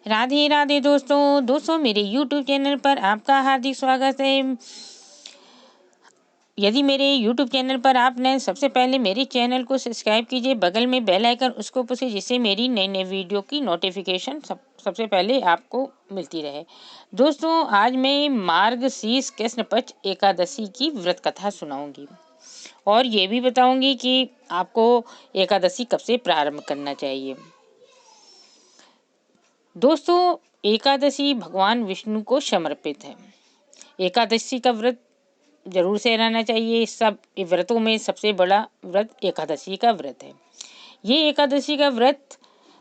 राधे राधे दोस्तों मेरे YouTube channel पर आपका हार्दिक स्वागत है। यदि मेरे YouTube चैनल पर आपने सबसे पहले मेरे चैनल को सब्सक्राइब कीजिए, बगल में बेल आइकन उसको पुशिए, जिससे मेरी नई नई वीडियो की नोटिफिकेशन सबसे पहले आपको मिलती रहे। दोस्तों, आज मैं मार्गशीर्ष कृष्ण पक्ष एकादशी की व्रत कथा सुनाऊंगी और ये भी बताऊंगी कि आपको एकादशी कब से प्रारंभ करना चाहिए। दोस्तों, एकादशी भगवान विष्णु को समर्पित है। एकादशी का व्रत जरूर से रहना चाहिए। सब व्रतों में सबसे बड़ा व्रत एकादशी का व्रत है। ये एकादशी का व्रत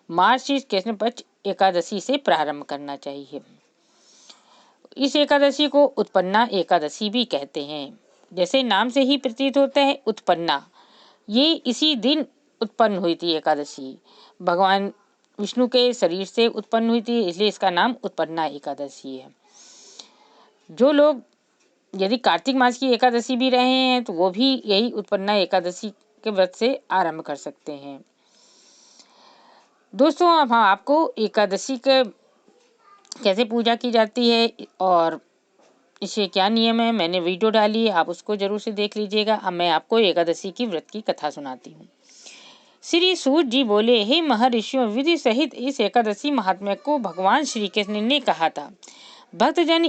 मार्गशीर्ष कृष्ण पक्ष एकादशी से प्रारंभ करना चाहिए। इस एकादशी को उत्पन्ना एकादशी भी कहते हैं। जैसे नाम से ही प्रतीत होता है, उत्पन्ना, ये इसी दिन उत्पन्न हुई थी एकादशी। भगवान विष्णु के शरीर से उत्पन्न हुई थी, इसलिए इसका नाम उत्पन्ना एकादशी है। जो लोग यदि कार्तिक मास की एकादशी भी रहे हैं तो वो भी यही उत्पन्ना एकादशी के व्रत से आरंभ कर सकते हैं। दोस्तों, अब आपको एकादशी के कैसे पूजा की जाती है और इसके क्या नियम है, मैंने वीडियो डाली है, आप उसको जरूर से देख लीजिएगा। अब मैं आपको एकादशी की व्रत की कथा सुनाती हूँ। श्री सूत जी बोले, हे महर्षियों, विधि सहित इस एकादशी महात्म्य को भगवान श्री कृष्ण ने कहा था। भक्तजन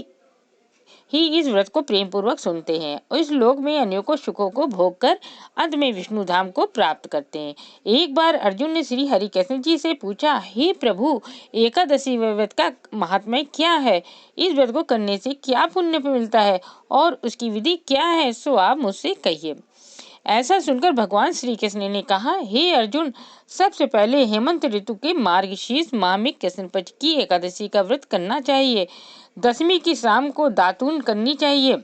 ही इस व्रत को प्रेम पूर्वक सुनते हैं और इस लोक में अनेकों सुखों को भोग कर अंत में विष्णु धाम को प्राप्त करते हैं। एक बार अर्जुन ने श्री हरि कृष्ण जी से पूछा, हे प्रभु, एकादशी व्रत का महात्म्य क्या है? इस व्रत को करने से क्या पुण्य मिलता है और उसकी विधि क्या है, सो आप मुझसे कहिए। ऐसा सुनकर भगवान श्री कृष्ण ने कहा, हे अर्जुन, सबसे पहले हेमंत ऋतु के मार्गशीर्ष माह में कृष्ण पक्ष की एकादशी का व्रत करना चाहिए। दशमी की शाम को दातून करनी चाहिए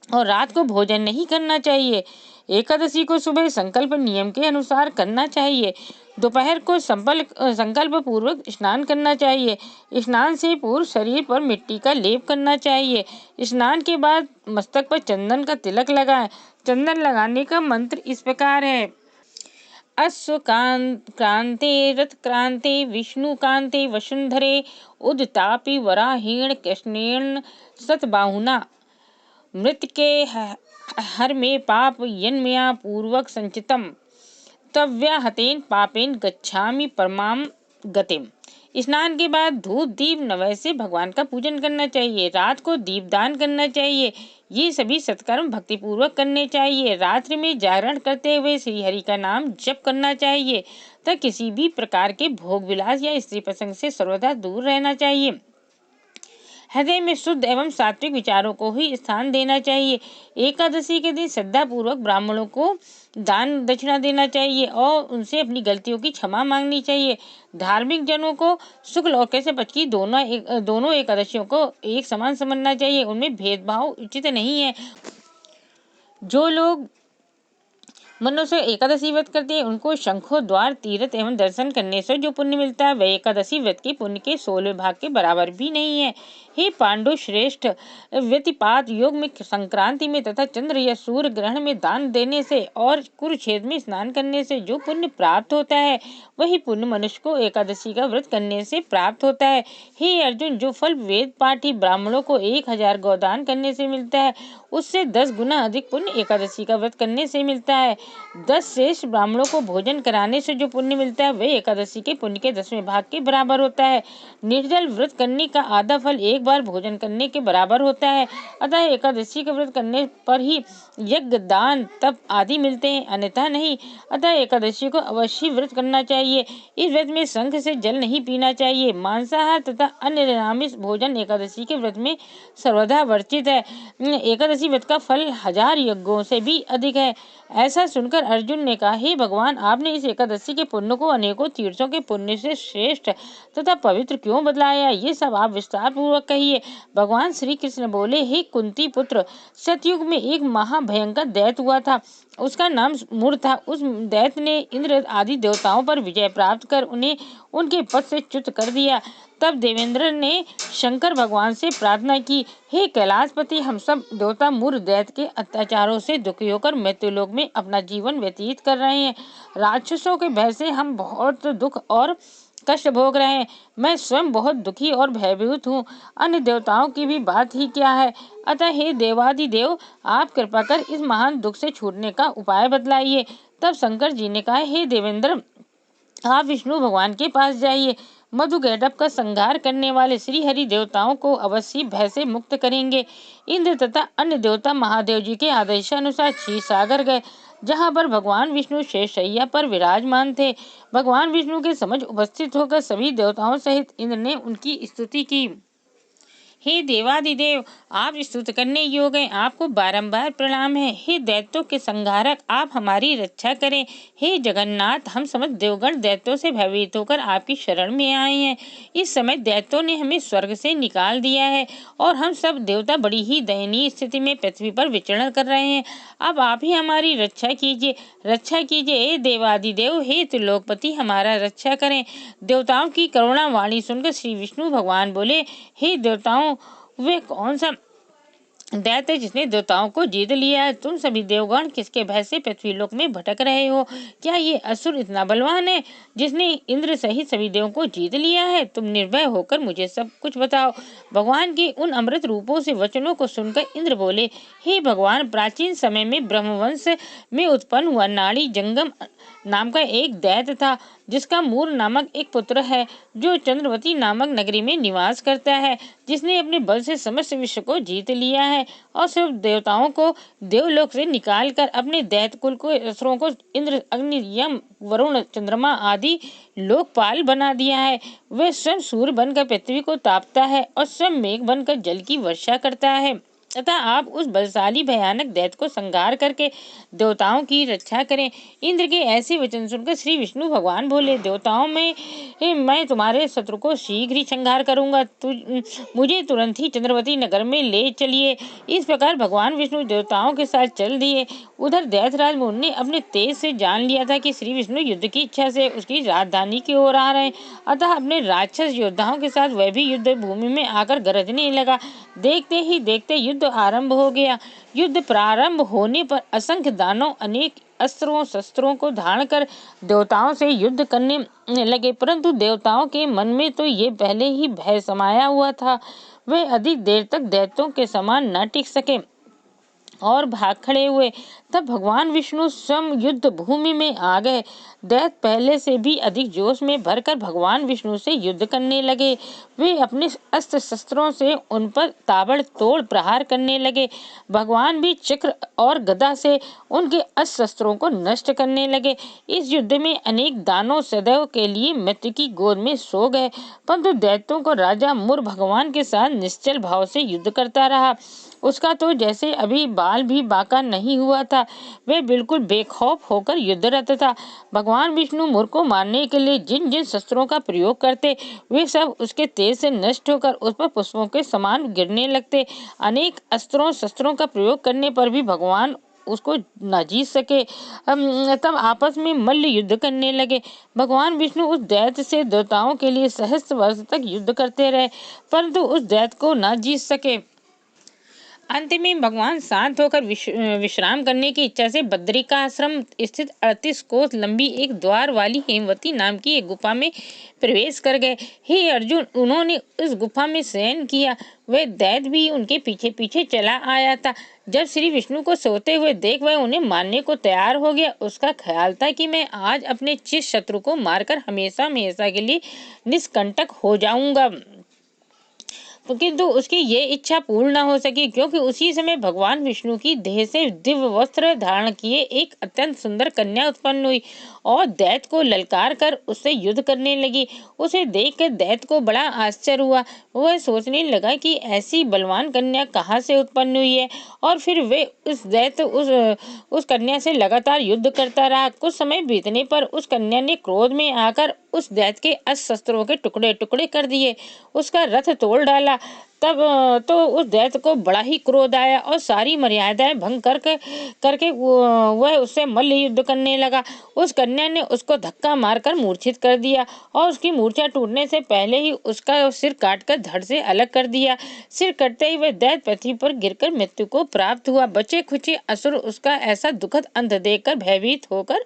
और रात को भोजन नहीं करना चाहिए। एकादशी को सुबह संकल्प नियम के अनुसार करना चाहिए। दोपहर को संकल्प पूर्वक स्नान करना चाहिए। स्नान से पूर्व शरीर पर मिट्टी का लेप करना चाहिए। स्नान के बाद मस्तक पर चंदन का तिलक लगाएं। चंदन लगाने का मंत्र इस प्रकार है, अश्व क्रांते रथ क्रांते विष्णु कांते वसुंधरे उदतापि वराहीण कृष्णेन सतबाहुना मृत के हर में पाप यन्मया पूर्वक संचितम तव्याहतेन पापेन गच्छामि परमाम गतिम। स्नान के बाद धूप दीप नवय से भगवान का पूजन करना चाहिए। रात को दीपदान करना चाहिए। ये सभी सत्कर्म भक्ति पूर्वक करने चाहिए। रात्रि में जागरण करते हुए श्री हरि का नाम जप करना चाहिए तथा किसी भी प्रकार के भोग विलास या स्त्री प्रसंग से सर्वदा दूर रहना चाहिए। हृदय में शुद्ध एवं सात्विक विचारों को ही स्थान देना चाहिए। एकादशी के दिन श्रद्धा पूर्वक ब्राह्मणों को दान दक्षिणा देना चाहिए और उनसे अपनी गलतियों की क्षमा मांगनी चाहिए। धार्मिक जनों को शुक्ल और कृष्ण पक्ष की दोनों एकादशियों को एक समान समझना चाहिए। उनमें भेदभाव उचित नहीं है। जो लोग मनुष्य एकादशी व्रत करते हैं उनको शंखों द्वार तीर्थ एवं दर्शन करने से जो पुण्य मिलता है वह एकादशी व्रत के पुण्य के 16 भाग के बराबर भी नहीं है। हे पांडु श्रेष्ठ, व्यतिपात योग में संक्रांति में तथा चंद्र या सूर्य ग्रहण में दान देने से और कुरुक्षेत्र में स्नान करने से जो पुण्य प्राप्त होता है वही पुण्य मनुष्य को एकादशी का व्रत करने से प्राप्त होता है। हे अर्जुन, जो फल वेद पाठी ब्राह्मणों को 1000 गौदान करने से मिलता है उससे 10 गुना अधिक पुण्य एकादशी का व्रत करने से मिलता है। 10 शेष ब्राह्मणों को भोजन कराने से जो पुण्य मिलता है वह एकादशी के पुण्य के 10वें भाग के बराबर होता है। निर्जल व्रत करने का आधा फल एक बार भोजन करने के बराबर होता है। अतः एकादशी का व्रत करने पर ही यज्ञ दान तप आदि मिलते हैं, अन्यथा नहीं। अतः एकादशी को अवश्य व्रत करना चाहिए। इस व्रत में शंख से जल नहीं पीना चाहिए। मांसाहार तथा अन्य निरामिष भोजन एकादशी के व्रत में सर्वदा वर्जित है। एकादशी व्रत का फल 1000 यज्ञों से भी अधिक है। ऐसा सुनकर अर्जुन ने कहा, हे भगवान, आपने इस एकादशी के पुण्य को अनेकों तीर्थों के पुण्य से श्रेष्ठ तथा पवित्र क्यों बदलाया? ये सब आप विस्तार पूर्वक कहिए। भगवान श्री कृष्ण बोले, हे कुंती पुत्र, सतयुग में एक महाभयंकर दैत्य हुआ था। उसका नाम मूर था। उस दैत्य ने इंद्र आदि देवताओं पर विजय प्राप्त कर उन्हें उनके पद से च्युत कर दिया। तब देवेंद्र ने शंकर भगवान से प्रार्थना की, हे कैलाशपति, हम सब देवता मूर दैत्य के अत्याचारों से दुखी होकर मृत्युलोक में अपना जीवन व्यतीत कर रहे हैं। राक्षसों के भय से हम बहुत दुख और कष्ट भोग रहे हैं। मैं स्वयं बहुत दुखी और भयभीत हूँ, अन्य देवताओं की भी बात ही क्या है। अतः हे देवादिदेव, आप कृपा कर इस महान दुख से छूटने का उपाय बतलाइए। तब शंकर जी ने कहा, हे देवेंद्र, आप विष्णु भगवान के पास जाइए। मधु गैडप का संहार करने वाले श्री हरि देवताओं को अवश्य भय से मुक्त करेंगे। इंद्र तथा अन्य देवता महादेव जी के आदेशानुसार क्षीर सागर गए, जहाँ पर भगवान विष्णु शेषशय्या पर विराजमान थे। भगवान विष्णु के समझ उपस्थित होकर सभी देवताओं सहित इंद्र ने उनकी स्तुति की। हे देवादिदेव, आप स्तुत करने योग्य हैं, आपको बारंबार प्रणाम है। हे दैत्यों के संहारक, आप हमारी रक्षा करें। हे जगन्नाथ, हम समस्त देवगण दैत्यों से भयभीत होकर आपकी शरण में आए हैं। इस समय दैत्यों ने हमें स्वर्ग से निकाल दिया है और हम सब देवता बड़ी ही दयनीय स्थिति में पृथ्वी पर विचरण कर रहे हैं। अब आप ही हमारी रक्षा कीजिए, रक्षा कीजिए। हे देवादिदेव, हे त्रिलोकपति, हमारा रक्षा करें। देवताओं की करुणा वाणी सुनकर श्री विष्णु भगवान बोले, हे देवताओं, वे कौन सा दैत्य जिसने देवताओं को जीत लिया है? तुम सभी देवगण किसके भय से पृथ्वी लोक में भटक रहे हो? क्या ये असुर इतना बलवान है जिसने इंद्र सहित सभी देवों को जीत लिया है? तुम निर्भय होकर मुझे सब कुछ बताओ। भगवान के उन अमृत रूपों से वचनों को सुनकर इंद्र बोले, हे भगवान, प्राचीन समय में ब्रह्मवंश में उत्पन्न हुआ नाड़ी जंगम नाम का एक दैत्य था, जिसका मूर नामक एक पुत्र है, जो चंद्रवती नामक नगरी में निवास करता है, जिसने अपने बल से समस्त विश्व को जीत लिया है और सब देवताओं को देवलोक से निकालकर अपने दैत्य कुल को असुरों को इंद्र, अग्नि, यम, वरुण, चंद्रमा आदि लोकपाल बना दिया है। वह स्वयं सूर्य बनकर पृथ्वी को तापता है और स्वयं मेघ बनकर जल की वर्षा करता है। तथा आप उस बलशाली भयानक दैत्य को संहार करके देवताओं की रक्षा करें। इंद्र के ऐसे वचन सुनकर श्री विष्णु भगवान बोले, देवताओं में मैं तुम्हारे शत्रु को शीघ्र ही संहार करूंगा। मुझे तुरंत ही चंद्रवती नगर में ले चलिए। इस प्रकार भगवान विष्णु देवताओं के साथ चल दिए। उधर दैत्यराज मुनि ने अपने तेज से जान लिया था कि श्री विष्णु युद्ध की इच्छा से उसकी राजधानी की ओर आ रहे हैं, अतः अपने राक्षस योद्धाओं के साथ वह भी युद्ध भूमि में आकर गरजने लगा। देखते ही देखते युद्ध आरंभ हो गया। युद्ध प्रारंभ होने पर असंख्य दानव अनेक अस्त्रों शस्त्रों को धारण कर देवताओं से युद्ध करने लगे, परंतु देवताओं के मन में तो ये पहले ही भय समाया हुआ था। वे अधिक देर तक दैत्यों के समान न टिक सके और भाग खड़े हुए। तब भगवान विष्णु स्वयं युद्ध भूमि में आ गए। दैत्य पहले से भी अधिक जोश में भरकर भगवान विष्णु से युद्ध करने लगे। वे अपने अस्त्र शस्त्रों से उन पर ताबड़तोड़ प्रहार करने लगे। भगवान भी चक्र और गदा से उनके अस्त्र शस्त्रों को नष्ट करने लगे। इस युद्ध में अनेक दानव सदैव के लिए मृत्यु की गोद में सो गए, परंतु दैत्यों को राजा मुर भगवान के साथ निश्चल भाव से युद्ध करता रहा। उसका तो जैसे अभी बाल भी बांका नहीं हुआ था। वह बिल्कुल बेखौफ होकर युद्धरत था। भगवान विष्णु मुर को मारने के लिए जिन जिन शस्त्रों का प्रयोग करते, वे सब उसके तेज से नष्ट होकर उस पर पुष्पों के समान गिरने लगते। अनेक अस्त्रों शस्त्रों का प्रयोग करने पर भी भगवान उसको न जीत सके। तब आपस में मल्ल युद्ध करने लगे। भगवान विष्णु उस दैत्य से देवताओं के लिए सहस्त्र वर्ष तक युद्ध करते रहे, परंतु उस दैत्य को न जीत सके। अंत में भगवान शांत होकर विश्राम करने की इच्छा से बद्रिकाश्रम स्थित 38 कोस लंबी एक द्वार वाली हेमवती नाम की एक गुफा में प्रवेश कर गए। हे अर्जुन, उन्होंने उस गुफा में शयन किया। वह दैत्य भी उनके पीछे पीछे चला आया था। जब श्री विष्णु को सोते हुए देख वह उन्हें मारने को तैयार हो गया। उसका ख्याल था कि मैं आज अपने चित शत्रु को मारकर हमेशा हमेशा के लिए निष्कंटक हो जाऊंगा, किंतु उसकी ये इच्छा पूर्ण न हो सकी, क्योंकि उसी समय भगवान विष्णु की देह से दिव्य वस्त्र धारण किए एक अत्यंत सुंदर कन्या उत्पन्न हुई और दैत्य को ललकार कर उससे युद्ध करने लगी। उसे देखकर दैत्य को बड़ा आश्चर्य हुआ। वह सोचने लगा कि ऐसी बलवान कन्या कहाँ से उत्पन्न हुई है, और फिर वे उस दैत्य उस कन्या से लगातार युद्ध करता रहा। कुछ समय बीतने पर उस कन्या ने क्रोध में आकर उस दैत्य के अस्त्र शस्त्रों के टुकड़े टुकड़े कर दिए, उसका रथ तोड़ डाला। तब तो उस दैत्य को बड़ा ही क्रोध आया और सारी मर्यादाएं भंग करके वह उससे मल्ल युद्ध करने लगा। उस कन्या ने उसको धक्का मारकर मूर्छित कर दिया और उसकी मूर्छा टूटने से पहले ही उसका सिर काटकर धड़ से अलग कर दिया। सिर कटते ही वह दैत्य पृथ्वी पर गिरकर मृत्यु को प्राप्त हुआ। बचे खुचे असुर उसका ऐसा दुखद अंत देखकर भयभीत होकर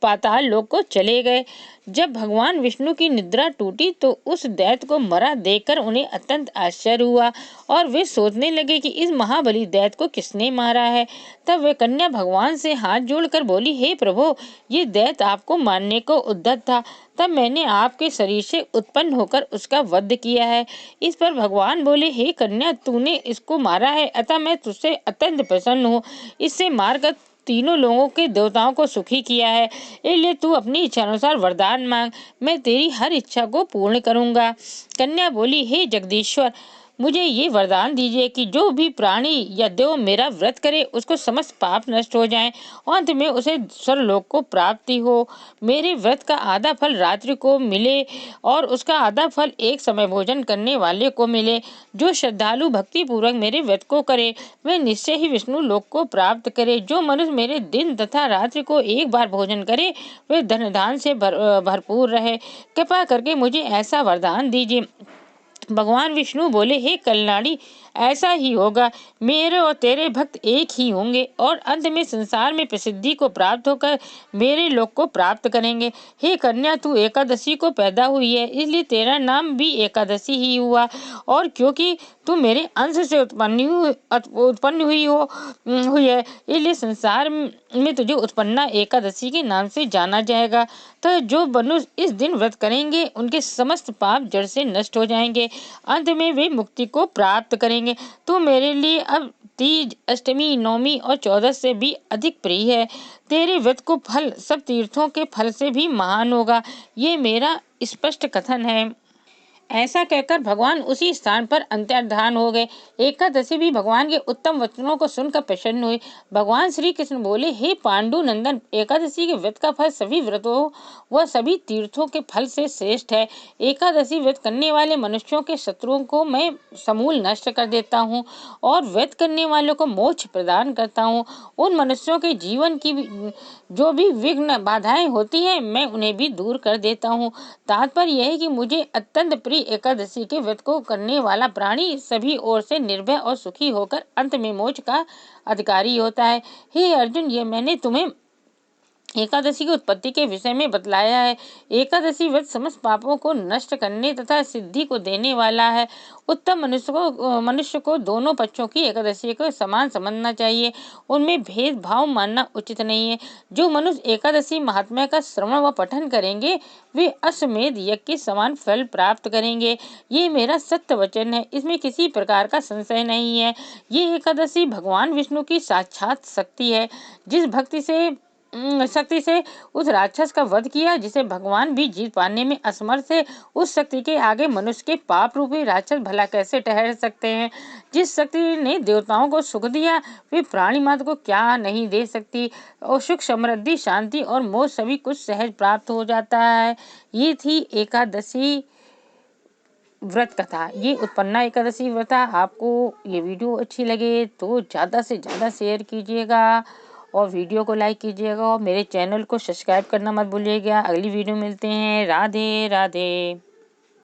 पाताल लोक को चले गए। जब भगवान विष्णु की निद्रा टूटी तो उस दैत्य को मरा देखकर उन्हें अत्यंत आश्चर्य हुआ और वे सोचने लगे कि इस महाबली दैत्य को किसने मारा है। तब वे कन्या भगवान से हाथ जोड़कर बोली, हे प्रभु, ये दैत्य आपको मारने को उद्यत था, तब मैंने आपके शरीर से उत्पन्न होकर उसका वध किया है। इस पर भगवान बोले, हे कन्या, तूने इसको मारा है, अतः मैं तुझसे अत्यंत प्रसन्न हूँ। इससे मारकर तीनों लोगों के देवताओं को सुखी किया है, इसलिए तू अपनी इच्छा अनुसार वरदान मांग, मैं तेरी हर इच्छा को पूर्ण करूंगा। कन्या बोली, हे जगदीश्वर, मुझे ये वरदान दीजिए कि जो भी प्राणी या देव मेरा व्रत करे उसको समस्त पाप नष्ट हो जाएं और अंत में उसे स्वर्गलोक को प्राप्ति हो। मेरे व्रत का आधा फल रात्रि को मिले और उसका आधा फल एक समय भोजन करने वाले को मिले। जो श्रद्धालु भक्ति पूर्वक मेरे व्रत को करे वह निश्चय ही विष्णु लोक को प्राप्त करे। जो मनुष्य मेरे दिन तथा रात्रि को एक बार भोजन करे वह धन धान से भरपूर रहे। कृपा करके मुझे ऐसा वरदान दीजिए। भगवान विष्णु बोले, हे कल्याणी, ऐसा ही होगा। मेरे और तेरे भक्त एक ही होंगे और अंत में संसार में प्रसिद्धि को प्राप्त होकर मेरे लोक को प्राप्त करेंगे। हे कन्या, तू एकादशी को पैदा हुई है, इसलिए तेरा नाम भी एकादशी ही हुआ। और क्योंकि तू मेरे अंश से उत्पन्न हुई है, इसलिए संसार में तुझे उत्पन्ना एकादशी के नाम से जाना जाएगा। तो जो मनुष्य इस दिन व्रत करेंगे उनके समस्त पाप जड़ से नष्ट हो जाएंगे, अंत में वे मुक्ति को प्राप्त करेंगे। तो मेरे लिए अब तीज, अष्टमी, नवमी और 14 से भी अधिक प्रिय है। तेरे व्रत को फल सब तीर्थों के फल से भी महान होगा, ये मेरा स्पष्ट कथन है। ऐसा कहकर भगवान उसी स्थान पर अंतर्धान हो गए। एकादशी भी भगवान के उत्तम वचनों को सुनकर प्रसन्न हुई। भगवान श्री कृष्ण बोले, हे पांडु नंदन, एकादशी के व्रत का फल सभी व्रतों व सभी तीर्थों के फल से श्रेष्ठ है। एकादशी व्रत करने वाले मनुष्यों के शत्रुओं को मैं समूल नष्ट कर देता हूँ और व्रत करने वालों को मोक्ष प्रदान करता हूँ। उन मनुष्यों के जीवन की जो भी विघ्न बाधाएं होती है मैं उन्हें भी दूर कर देता हूँ। तात्पर्य यह है कि मुझे अत्यंत प्रिय एकादशी के व्रत को करने वाला प्राणी सभी ओर से निर्भय और सुखी होकर अंत में मोक्ष का अधिकारी होता है। हे अर्जुन, ये मैंने तुम्हें एकादशी की उत्पत्ति के विषय में बतलाया है। एकादशी व्रत समस्त पापों को नष्ट करने तथा सिद्धि को देने वाला है। उत्तम मनुष्य को दोनों पक्षों की एकादशी को समान समझना चाहिए, उनमें भेदभाव मानना उचित नहीं है। जो मनुष्य एकादशी महात्म्य का श्रवण व पठन करेंगे वे अश्वमेध यज्ञ के समान फल प्राप्त करेंगे। ये मेरा सत्य वचन है, इसमें किसी प्रकार का संशय नहीं है। ये एकादशी भगवान विष्णु की साक्षात शक्ति है। जिस शक्ति से उस राक्षस का वध किया जिसे भगवान भी जीत पाने में असमर्थ है, उस शक्ति के आगे मनुष्य के पाप रूपी राक्षस भला कैसे ठहर सकते हैं। जिस शक्ति ने देवताओं को सुख दिया वे प्राणी मात्र को क्या नहीं दे सकती, और सुख, समृद्धि, शांति और मोक्ष सभी कुछ सहज प्राप्त हो जाता है। ये थी एकादशी व्रत कथा, ये उत्पन्ना एकादशी व्रत। आपको ये वीडियो अच्छी लगे तो ज़्यादा से ज़्यादा शेयर कीजिएगा और वीडियो को लाइक कीजिएगा और मेरे चैनल को सब्सक्राइब करना मत भूलिएगा। अगली वीडियो मिलते हैं। राधे राधे।